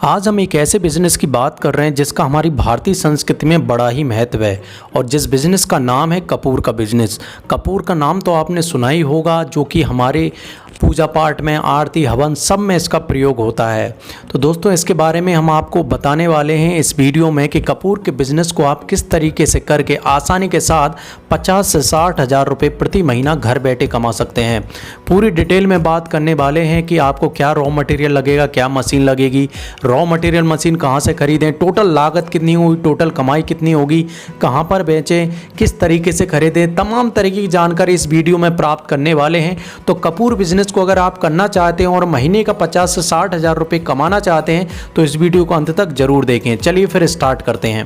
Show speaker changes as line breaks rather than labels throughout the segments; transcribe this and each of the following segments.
आज हम एक ऐसे बिज़नेस की बात कर रहे हैं जिसका हमारी भारतीय संस्कृति में बड़ा ही महत्व है और जिस बिज़नेस का नाम है कपूर का बिज़नेस। कपूर का नाम तो आपने सुना ही होगा, जो कि हमारे पूजा पाठ में, आरती, हवन सब में इसका प्रयोग होता है। तो दोस्तों, इसके बारे में हम आपको बताने वाले हैं इस वीडियो में कि कपूर के बिज़नेस को आप किस तरीके से करके आसानी के साथ 50 से 60 हज़ार रुपये प्रति महीना घर बैठे कमा सकते हैं। पूरी डिटेल में बात करने वाले हैं कि आपको क्या रॉ मटेरियल लगेगा, क्या मशीन लगेगी, रॉ मटेरियल मशीन कहाँ से खरीदें, टोटल लागत कितनी होगी, टोटल कमाई कितनी होगी, कहाँ पर बेचें, किस तरीके से खरीदें, तमाम तरीके की जानकारी इस वीडियो में प्राप्त करने वाले हैं। तो कपूर बिजनेस को अगर आप करना चाहते हैं और महीने का 50 से 60 हज़ार रुपये कमाना चाहते हैं तो इस वीडियो को अंत तक जरूर देखें। चलिए फिर स्टार्ट करते हैं।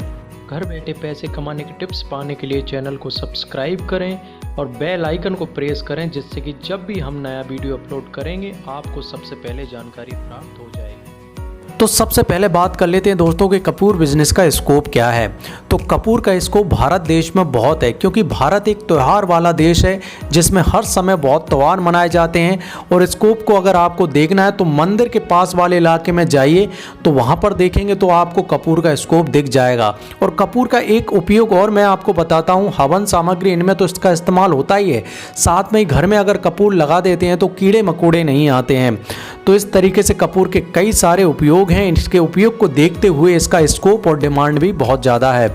घर बैठे पैसे कमाने के टिप्स पाने के लिए चैनल को सब्सक्राइब करें और बेल आइकन को प्रेस करें, जिससे कि जब भी हम नया वीडियो अपलोड करेंगे आपको सबसे पहले जानकारी प्राप्त हो जाएगी। तो सबसे पहले बात कर लेते हैं दोस्तों कि कपूर बिजनेस का स्कोप क्या है। तो कपूर का स्कोप भारत देश में बहुत है, क्योंकि भारत एक त्यौहार वाला देश है जिसमें हर समय बहुत त्यौहार मनाए जाते हैं। और स्कोप को अगर आपको देखना है तो मंदिर के पास वाले इलाके में जाइए तो वहाँ पर देखेंगे तो आपको कपूर का स्कोप दिख जाएगा। और कपूर का एक उपयोग और मैं आपको बताता हूँ, हवन सामग्री इनमें तो इसका इस्तेमाल होता ही है, साथ में ही घर में अगर कपूर लगा देते हैं तो कीड़े मकोड़े नहीं आते हैं। तो इस तरीके से कपूर के कई सारे उपयोग हैं। इसके उपयोग को देखते हुए इसका स्कोप और डिमांड भी बहुत ज़्यादा है।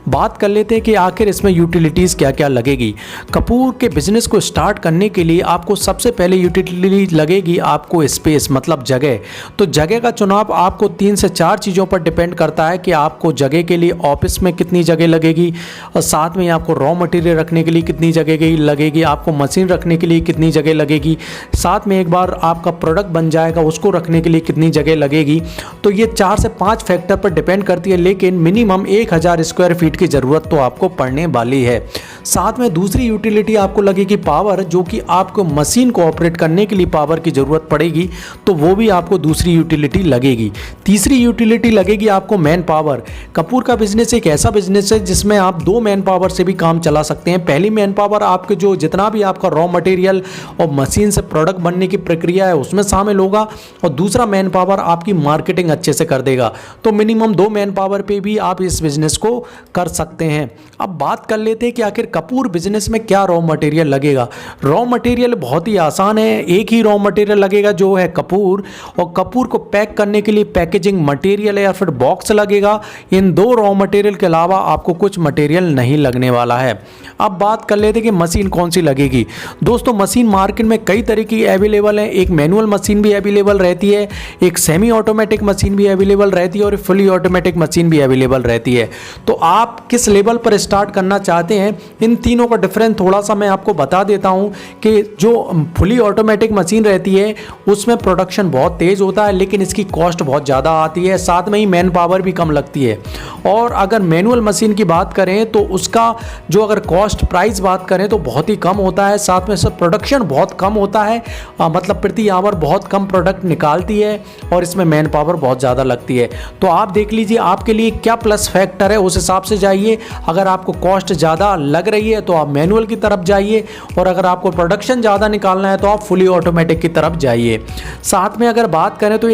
बात कर लेते हैं कि आखिर इसमें यूटिलिटीज़ क्या क्या लगेगी। कपूर के बिजनेस को स्टार्ट करने के लिए आपको सबसे पहले यूटिलिटी लगेगी आपको स्पेस, मतलब जगह। तो जगह का चुनाव आपको 3 से 4 चीज़ों पर डिपेंड करता है कि आपको जगह के लिए ऑफिस में कितनी जगह लगेगी, और साथ में आपको रॉ मटेरियल रखने के लिए कितनी जगह लगेगी, आपको मशीन रखने के लिए कितनी जगह लगेगी, साथ में एक बार आपका प्रोडक्ट बन जाएगा उसको रखने के लिए कितनी जगह लगेगी। तो ये 4 से 5 फैक्टर पर डिपेंड करती है, लेकिन मिनिमम 1000 स्क्वायर फीट की ज़रूरत तो आपको पड़ने वाली है। साथ में दूसरी यूटिलिटी आपको लगेगी पावर, जो कि आपको मशीन को ऑपरेट करने के लिए पावर की ज़रूरत पड़ेगी, तो वो भी आपको दूसरी यूटिलिटी लगेगी। तीसरी यूटिलिटी लगेगी आपको मैन पावर। कपूर का बिजनेस एक ऐसा बिजनेस है जिसमें आप 2 मैन पावर से भी काम चला सकते हैं। पहली मैन पावर आपके जो जितना भी आपका रॉ मटेरियल और मशीन से प्रोडक्ट बनने की प्रक्रिया है उसमें शामिल होगा, और दूसरा मैन पावर आपकी मार्केटिंग अच्छे से कर देगा। तो मिनिमम 2 मैन पावर पे भी आप इस बिजनेस को कर सकते हैं। अब बात कर लेते हैं कि आखिर कपूर बिजनेस में क्या रॉ मटेरियल लगेगा। रॉ मटेरियल बहुत ही आसान है, एक ही रॉ मटेरियल लगेगा जो है कपूर, और कपूर को पैक करने के लिए पैकेजिंग मटेरियल या फिर बॉक्स लगेगा। इन 2 रॉ मटेरियल के अलावा आपको कुछ मटेरियल नहीं लगने वाला है। अब बात कर लेते हैं कि मशीन कौन सी लगेगी। दोस्तों, मशीन मार्केट में कई तरह की अवेलेबल है। एक मैनुअल मशीन भी अवेलेबल रहती है, एक सेमी ऑटोमेटिक मशीन भी अवेलेबल रहती है और फुली ऑटोमेटिक मशीन भी अवेलेबल रहती है। तो आप किस लेवल पर स्टार्ट करना चाहते हैं, इन तीनों का डिफरेंस थोड़ा सा मैं आपको बता देता हूं कि जो फुली ऑटोमेटिक मशीन रहती है उसमें प्रोडक्शन बहुत तेज़ होता है, लेकिन इसकी कॉस्ट बहुत ज़्यादा आती है, साथ में ही मैन पावर भी कम लगती है। और अगर मैनुअल मशीन की बात करें तो उसका जो अगर कॉस्ट प्राइस बात करें तो बहुत ही कम होता है, साथ में सब प्रोडक्शन बहुत कम होता है, मतलब प्रति आवर बहुत कम प्रोडक्ट निकालती है, और इसमें मैन पावर बहुत ज़्यादा लगती है। तो आप देख लीजिए आपके लिए क्या प्लस फैक्टर है, उस हिसाब से जाइए। अगर आपको कॉस्ट ज़्यादा लग रही है तो आप मैनुअल की तरफ जाइए, और अगर आपको प्रोडक्शन ज़्यादा निकालना है तो आप फुली ऑटोमेटिक की तरफ जाइए। साथ में अगर बात करें तो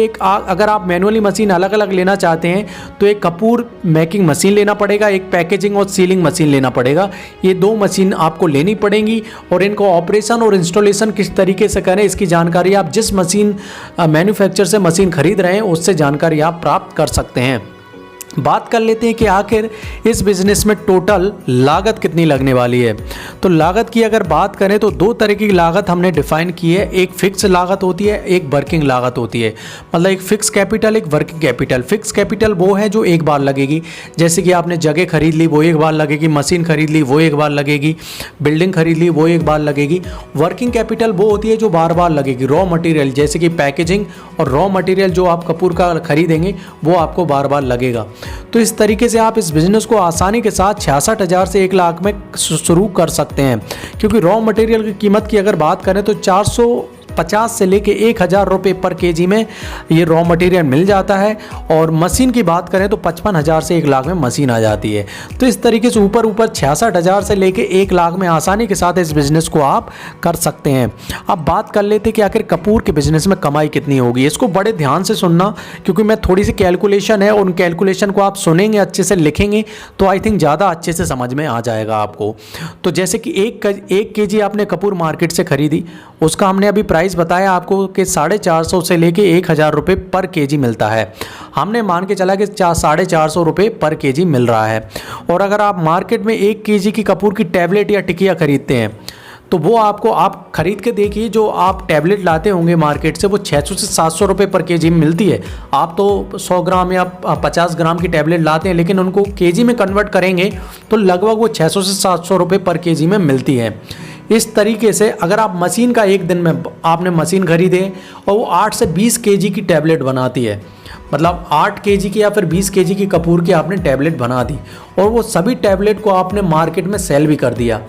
अगर आप मैनुअली मशीन अलग अलग लेना चाहते हैं तो एक कपूर मेकिंग मशीन लेना पड़ेगा, एक पैकेजिंग और सीलिंग मशीन लेना पड़ेगा। ये 2 मशीन आपको लेनी पड़ेंगी, और इनको ऑपरेशन और इंस्टॉलेशन किस तरीके से करें इसकी जानकारी आप जिस मशीन मैन्युफैक्चर से मशीन खरीद रहे हैं उससे जानकारी आप प्राप्त कर सकते हैं। बात कर लेते हैं कि आखिर इस बिज़नेस में टोटल लागत कितनी लगने वाली है। तो लागत की अगर बात करें तो 2 तरह की लागत हमने डिफाइन की है। एक फिक्स लागत होती है, एक वर्किंग लागत होती है। मतलब एक फिक्स कैपिटल, एक वर्किंग कैपिटल। फिक्स कैपिटल वो है जो एक बार लगेगी, जैसे कि आपने जगह खरीद ली वो एक बार लगेगी, मशीन खरीद ली वो एक बार लगेगी, बिल्डिंग खरीद ली वो एक बार लगेगी। वर्किंग कैपिटल वो होती है जो बार बार लगेगी। रॉ मटेरियल जैसे कि पैकेजिंग और रॉ मटेरियल जो आप कपूर का खरीदेंगे वो आपको बार बार लगेगा। तो इस तरीके से आप इस बिज़नेस को आसानी के साथ 66 हज़ार से 1 लाख में शुरू कर सकते हैं, क्योंकि रॉ मटेरियल की कीमत की अगर बात करें तो 50 से लेके 1000 रुपये पर केजी में ये रॉ मटेरियल मिल जाता है। और मशीन की बात करें तो 55,000 से 1 लाख में मशीन आ जाती है। तो इस तरीके से ऊपर 66,000 से लेके 1 लाख में आसानी के साथ इस बिज़नेस को आप कर सकते हैं। अब बात कर लेते कि आखिर कपूर के बिज़नेस में कमाई कितनी होगी। इसको बड़े ध्यान से सुनना, क्योंकि मैं थोड़ी सी कैलकुलेशन है, उन कैलकुलेशन को आप सुनेंगे, अच्छे से लिखेंगे तो आई थिंक ज़्यादा अच्छे से समझ में आ जाएगा आपको। तो जैसे कि 1 केजी आपने कपूर मार्केट से खरीदी, उसका हमने अभी प्राइस बताया आपको कि 450 से लेके 1000 रुपये पर केजी मिलता है। हमने मान के चला कि 450 रुपये पर केजी मिल रहा है। और अगर आप मार्केट में 1 केजी की कपूर की टैबलेट या टिकिया खरीदते हैं तो वो आपको, आप खरीद के देखिए, जो आप टैबलेट लाते होंगे मार्केट से वो 600 से 700 रुपये पर केजी में मिलती है। आप तो 100 ग्राम या 50 ग्राम की टैबलेट लाते हैं, लेकिन उनको केजी में कन्वर्ट करेंगे तो लगभग वो 600 से 700 रुपये पर केजी में मिलती है। इस तरीके से अगर आप मशीन का एक दिन में आपने मशीन खरीदे और वो 8 से 20 केजी की टैबलेट बनाती है, मतलब 8 केजी की या फिर 20 केजी की कपूर की आपने टैबलेट बना दी और वो सभी टैबलेट को आपने मार्केट में सेल भी कर दिया,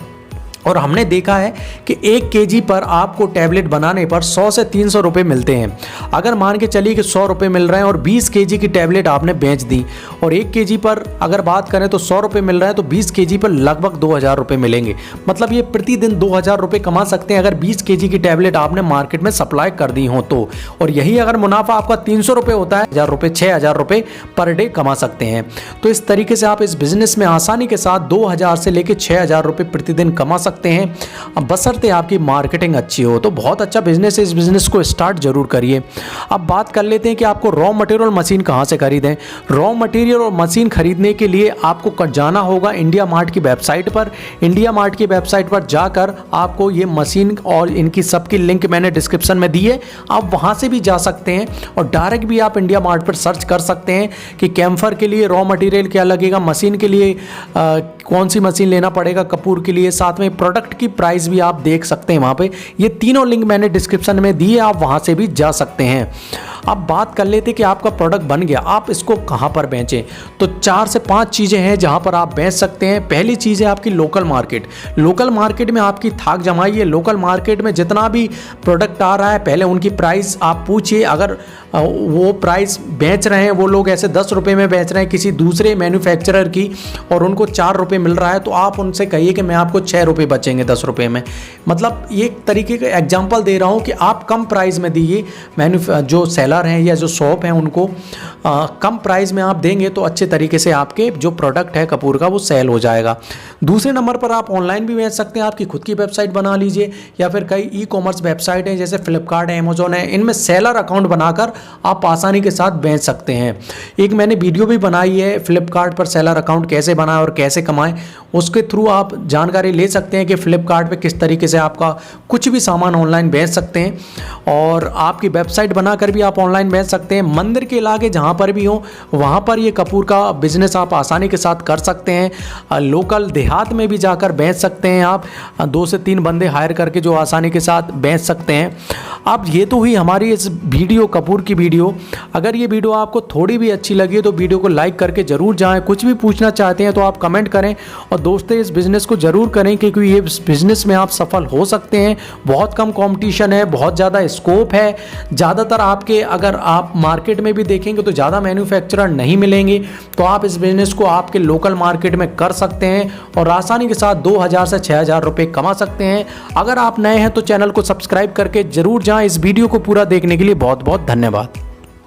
और हमने देखा है कि 1 केजी पर आपको टैबलेट बनाने पर 100 से 300 रुपये मिलते हैं। अगर मान के चलिए कि 100 रुपये मिल रहे हैं और 20 केजी की टैबलेट आपने बेच दी, और 1 केजी पर अगर बात करें तो 100 रुपये मिल रहा है, तो 20 केजी पर लगभग 2000 रुपये मिलेंगे। मतलब ये प्रतिदिन 2000 रुपये कमा सकते हैं अगर 20 केजी की टैबलेट आपने मार्केट में सप्लाई कर दी हो तो। और यही अगर मुनाफा आपका 300 रुपये होता है, 1000 रुपये 6000 रुपये पर डे कमा सकते हैं। तो इस तरीके से आप इस बिज़नेस में आसानी के साथ 2000 से लेकर 6000 रुपये प्रतिदिन कमा सकते हैं, बशर्ते आपकी मार्केटिंग अच्छी हो। तो बहुत अच्छा बिजनेस है, इस बिजनेस को स्टार्ट जरूर करिए। अब बात कर लेते हैं कि आपको रॉ मटेरियल मशीन कहाँ से खरीदें। रॉ मटेरियल और मशीन खरीदने के लिए आपको जाना होगा इंडिया मार्ट की वेबसाइट पर। इंडिया मार्ट की वेबसाइट पर जाकर आपको ये मशीन और इनकी सबकी लिंक मैंने डिस्क्रिप्शन में दी है, आप वहाँ से भी जा सकते हैं और डायरेक्ट भी आप इंडिया मार्ट पर सर्च कर सकते हैं कि कैम्फर के लिए रॉ मटेरियल क्या लगेगा, मशीन के लिए कौन सी मशीन लेना पड़ेगा, कपूर के लिए, साथ में प्रोडक्ट की प्राइस भी आप देख सकते हैं वहाँ पे। ये तीनों लिंक मैंने डिस्क्रिप्शन में दी है, आप वहाँ से भी जा सकते हैं। अब बात कर लेते हैं कि आपका प्रोडक्ट बन गया, आप इसको कहाँ पर बेचें। तो 4 से 5 चीज़ें हैं जहाँ पर आप बेच सकते हैं। पहली चीज़ है आपकी लोकल मार्केट। लोकल मार्केट में आपकी थाक जमाइए। लोकल मार्केट में जितना भी प्रोडक्ट आ रहा है पहले उनकी प्राइस आप पूछिए। अगर वो प्राइस बेच रहे हैं, वो लोग ऐसे 10 रुपये में बेच रहे हैं किसी दूसरे मैन्युफैक्चरर की और उनको 4 रुपये मिल रहा है, तो आप उनसे कहिए कि मैं आपको 6 रुपये बचेंगे 10 रुपये में। मतलब ये एक तरीके का एग्जांपल दे रहा हूँ कि आप कम प्राइस में दीजिए। जो सेलर हैं या जो शॉप हैं उनको कम प्राइस में आप देंगे तो अच्छे तरीके से आपके जो प्रोडक्ट है कपूर का वो सेल हो जाएगा। दूसरे नंबर पर आप ऑनलाइन भी बेच सकते हैं। आपकी खुद की वेबसाइट बना लीजिए या फिर कई ई-कॉमर्स वेबसाइट हैं जैसे फ्लिपकार्ट है, अमेजोन है, इनमें सेलर अकाउंट बनाकर आप आसानी के साथ बेच सकते हैं। एक मैंने वीडियो भी बनाई है फ्लिपकार्ट पर सेलर अकाउंट कैसे बनाएं और कैसे कमाएं, उसके थ्रू आप जानकारी ले सकते हैं कि फ्लिपकार्ट पे किस तरीके से आपका कुछ भी सामान ऑनलाइन बेच सकते हैं। और आपकी वेबसाइट बनाकर भी आप ऑनलाइन बेच सकते हैं। मंदिर के इलाके जहाँ पर भी हो वहाँ पर ये कपूर का बिजनेस आप आसानी के साथ कर सकते हैं। लोकल देहात में भी जाकर बेच सकते हैं आप, 2 से 3 बंदे हायर करके जो आसानी के साथ बेच सकते हैं। अब ये तो हुई हमारी इस वीडियो कपूर की वीडियो। अगर ये वीडियो आपको थोड़ी भी अच्छी लगी तो वीडियो को लाइक करके ज़रूर जाएं। कुछ भी पूछना चाहते हैं तो आप कमेंट करें और दोस्तों इस बिज़नेस को ज़रूर करें क्योंकि ये बिज़नेस में आप सफल हो सकते हैं। बहुत कम कंपटीशन है, बहुत ज़्यादा स्कोप है। ज़्यादातर आपके अगर आप मार्केट में भी देखेंगे तो ज़्यादा मैन्युफैक्चरर नहीं मिलेंगे, तो आप इस बिज़नेस को आपके लोकल मार्केट में कर सकते हैं और आसानी के साथ 2000 से 6000 रुपये कमा सकते हैं। अगर आप नए हैं तो चैनल को सब्सक्राइब करके ज़रूर जाएं। इस वीडियो को पूरा देखने के लिए बहुत बहुत धन्यवाद।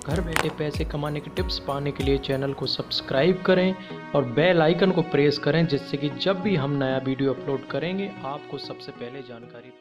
घर बैठे पैसे कमाने के टिप्स पाने के लिए चैनल को सब्सक्राइब करें और बेल आइकन को प्रेस करें, जिससे कि जब भी हम नया वीडियो अपलोड करेंगे आपको सबसे पहले जानकारी